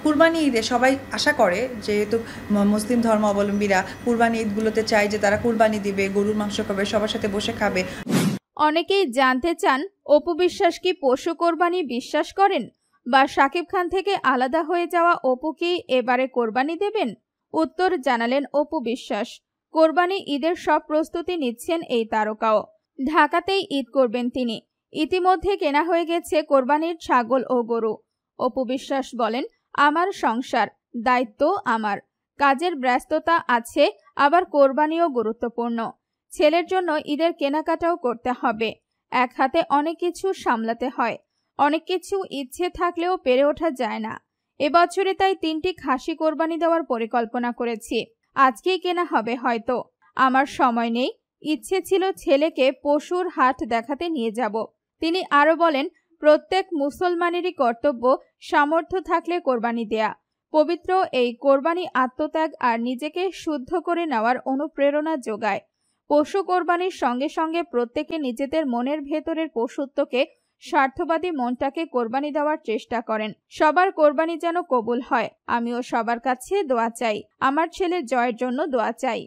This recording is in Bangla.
কুরবানি ঈদে সবাই আশা করে, যেহেতু মুসলিম ধর্মাবলম্বীরা কুরবানি ঈদগুলোতে চায় যে তারা কুরবানি দিবে, গরুর মাংস খাবে, সবার সাথে বসে খাবে। অনেকেই জানতে চান অপু বিশ্বাস কি পশু কোরবানি বিশ্বাস করেন, বা শাকিব খান থেকে আলাদা হয়ে যাওয়া অপু কি এবারে কোরবানি দেবেন? উত্তর জানালেন অপু বিশ্বাস। কোরবানি ঈদের সব প্রস্তুতি নিচ্ছেন এই তারকাও। ঢাকাতেই ঈদ করবেন তিনি। ইতিমধ্যে কেনা হয়ে গেছে কোরবানির ছাগল ও গরু। অপু বিশ্বাস বলেন, আমার সংসার, দায়িত্ব আমার, কাজের ব্যস্ততা আছে, আবার কোরবানিও গুরুত্বপূর্ণ। ছেলের জন্য ঈদের কেনাকাটাও করতে হবে। এক হাতে অনেক কিছু সামলাতে হয়। অনেক কিছু ইচ্ছে থাকলেও পেরে ওঠা যায় না। এবছরে তাই 3টি খাসি কোরবানি দেওয়ার পরিকল্পনা করেছি। আজকেই কেনা হবে হয়তো। আমার সময় নেই। ইচ্ছে ছিল ছেলেকে পশুর হাট দেখাতে নিয়ে যাব। তিনি আরো বলেন, প্রত্যেক মুসলমানেরই কর্তব্য সামর্থ্য থাকলে কোরবানি দেয়া। পবিত্র এই কোরবানি আত্মত্যাগ আর নিজেকে শুদ্ধ করে নেওয়ার অনুপ্রেরণা যোগায়। পশু কোরবানির সঙ্গে সঙ্গে প্রত্যেকে নিজেদের মনের ভেতরের পশুত্বকে, স্বার্থবাদী মনটাকে কোরবানি দেওয়ার চেষ্টা করেন। সবার কোরবানি যেন কবুল হয়। আমিও সবার কাছে দোয়া চাই। আমার ছেলের জয়ের জন্য দোয়া চাই।